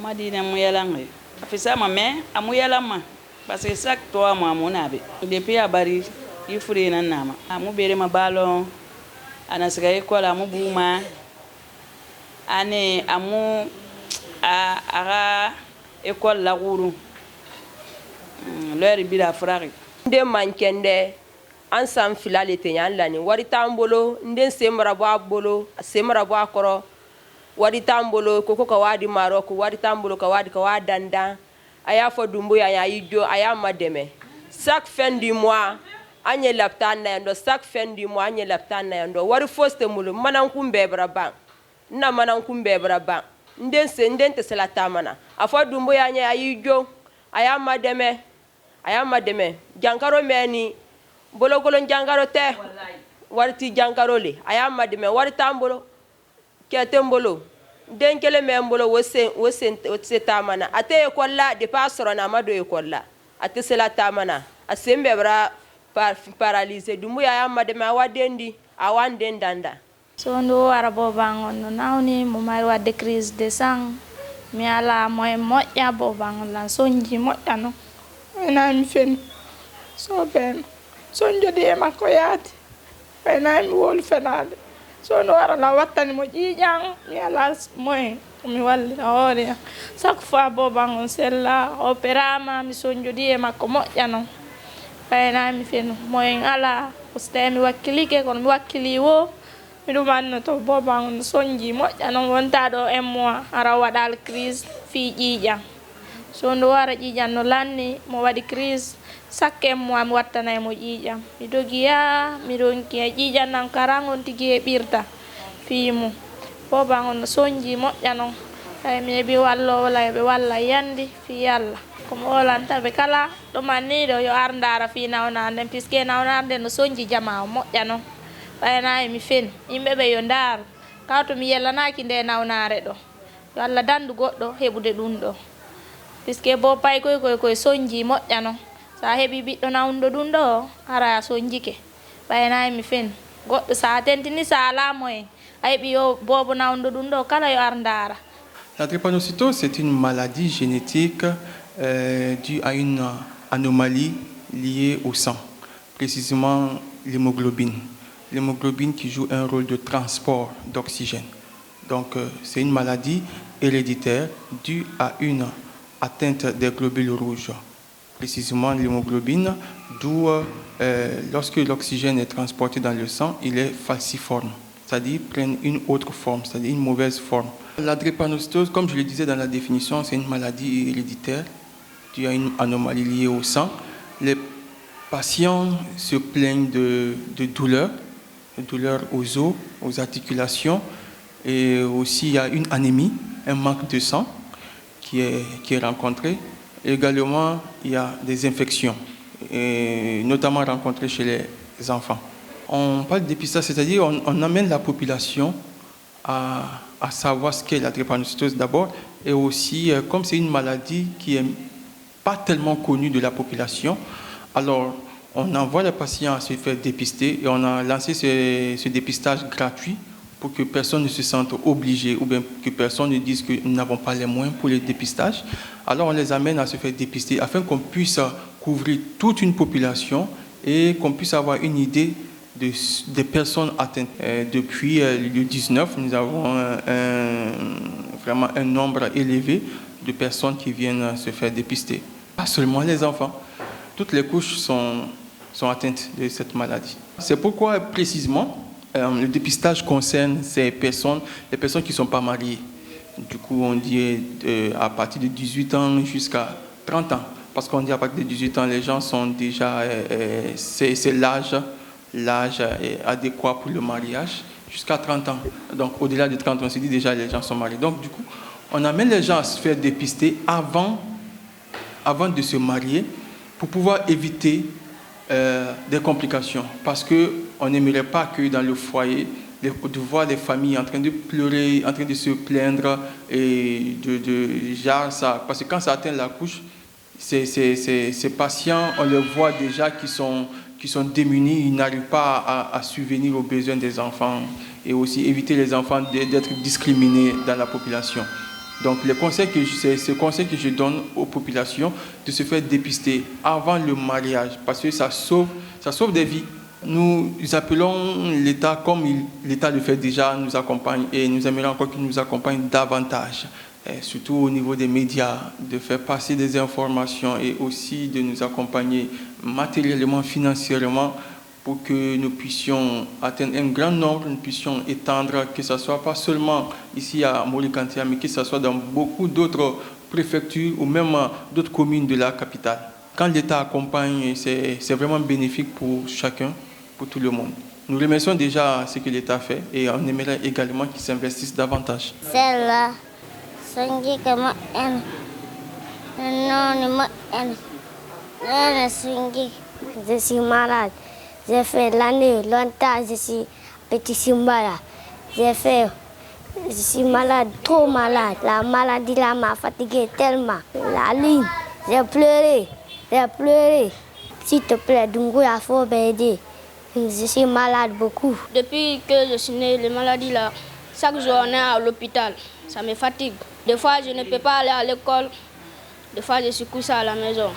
Madine Muyalange. Afisa mame, Amuyalama. Parce que chaque toi, moi, mon abbé. Depuis à Bari, il faut rien en nama. Amubere ma ballon. Anasga école, Amubouma. Ane, Amu. Ara école la roue. L'heure est bien frère. Nde mankende an san fila le te yan lani wari t'an bolo nde semra bo bolo semra bo akoro wari t'an bolo koko ka wadi maroko wari t'an bolo ka wadi danda aya fo dumbo ya yijo aya mademe chaque fin du mois anye laptan na ndo chaque fin du mois anye laptan na ndo wari foste mulu manan kumbe braba na manan kumbe braba nde te selata mana afo dumbo ya nya yijo aya mademe jankaro meni bologolo jankaro te warti jankaro le aya mademe warta mbolo kete mbolo denkele me mbolo wose tamana ate ekolla de pasoro na mado ekolla ate sela tamana asembe bra paralysé dumu aya mademe awadendi awanden danda so ndo arabo bangon no nawni mo mari wadde crise de sang mi ala moy moƴƴa bo bangon lan sonji moƴƴa no nami fen so ben son jodi e makko yaati nami wolu fenade so no wara la wattani mo ƴiƴan mi ala moyen mi wallita hoore chaque fois bo bangon sella opérama mi son jodi e makko moƴƴa non nami fen moyen ala uste mi wakkilike kono mi wakkili wo mi ɗumanno to bo bangon sonji moƴƴa non wonta ɗo un mois ara waɗal crise fi ƴiƴan so ndo wara ƴiƴan no lanni mo waɗi crise chaque mois mi wattanay mo ƴiƴam mi dogiya mi ronki e ƴiƴan nan karangon tigi heɓirta fiimu bobangon no soñji moƴƴa noon ay mi heɓi wallowo lay ɓe walla yandi fi Allah komo olantaɓe kala ɗumanniɗo yo ar ndara fi nawnade puisque nawnade no soñji jama o moƴƴa noon ɓaynayi mi fen yimɓeɓe yo ndaaru kaw to mi yellanaki nde nawnare ɗo yo Allah dandu goɗɗo heɓude ɗum ɗo puisque bo pay koye soñji moƴƴa noon sa heɓi ɓiɗɗo nawndo ɗum ɗo ara soñjike ɓaynayi mi fen goɗɗo sa tentini sa ala moyen a heɓi yo bobo nawndo ɗum ɗo kala yo ar ndara. La drépanocytose, c'est une maladie génétique due à une anomalie liée au sang, précisément l'hémoglobine. L'hémoglobine qui joue un rôle de transport d'oxygène. Donc, c'est une maladie héréditaire due à une atteinte des globules rouges, précisément l'hémoglobine, d'où lorsque l'oxygène est transporté dans le sang, il est falciforme, c'est-à-dire prend une autre forme, c'est-à-dire une mauvaise forme. La drépanocytose, comme je le disais dans la définition, c'est une maladie héréditaire due à une anomalie liée au sang. Les patients se plaignent de douleurs aux os, aux articulations, et aussi il y a une anémie, un manque de sang qui est rencontré. Également, il y a des infections, et notamment rencontrées chez les enfants. On parle de dépistage, c'est-à-dire on amène la population à savoir ce qu'est la drépanocytose d'abord, et aussi, comme c'est une maladie qui n'est pas tellement connue de la population, alors on envoie les patients à se faire dépister, et on a lancé ce dépistage gratuit pour que personne ne se sente obligé ou bien que personne ne dise que nous n'avons pas les moyens pour le dépistage. Alors on les amène à se faire dépister afin qu'on puisse couvrir toute une population et qu'on puisse avoir une idée des personnes atteintes. Depuis le 19, nous avons vraiment un nombre élevé de personnes qui viennent se faire dépister. Pas seulement les enfants, toutes les couches sont atteintes de cette maladie. C'est pourquoi précisément le dépistage concerne les personnes qui ne sont pas mariées. Du coup, on dit à partir de 18 ans jusqu'à 30 ans. Parce qu'on dit à partir de 18 ans, les gens sont déjà... c'est l'âge adéquat pour le mariage, jusqu'à 30 ans. Donc, au-delà de 30 ans, on se dit déjà les gens sont mariés. Donc, du coup, on amène les gens à se faire dépister avant de se marier pour pouvoir éviter des complications. Parce qu'on n'aimerait pas que dans le foyer, de voir les familles en train de pleurer, en train de se plaindre et de genre ça. Parce que quand ça atteint la couche, ces patients, on les voit déjà qui sont démunis, ils n'arrivent pas à subvenir aux besoins des enfants et aussi éviter les enfants d'être discriminés dans la population. Donc c'est ce conseil que je donne aux populations de se faire dépister avant le mariage parce que ça sauve des vies. Nous appelons l'État, comme l'État le fait déjà, nous accompagne et nous aimerions encore qu'il nous accompagne davantage, et surtout au niveau des médias, de faire passer des informations et aussi de nous accompagner matériellement, financièrement, pour que nous puissions atteindre un grand nombre, nous puissions étendre, que ce soit pas seulement ici à Morikantia, mais que ce soit dans beaucoup d'autres préfectures ou même d'autres communes de la capitale. Quand l'État accompagne, c'est vraiment bénéfique pour chacun, pour tout le monde. Nous remercions déjà ce que l'État fait et on aimerait également qu'ils s'investissent davantage. Celle-là, je suis malade. J'ai fait l'année, longtemps, je suis petit Simbala. Je suis malade, trop malade. La maladie là m'a fatigué tellement. La ligne, j'ai pleuré. S'il te plaît, Dungu, il faut m'aider. Je suis malade beaucoup. Depuis que je suis né, les maladies là, chaque jour on est à l'hôpital. Ça me fatigue. Des fois, je ne peux pas aller à l'école. Des fois, je suis couché à la maison.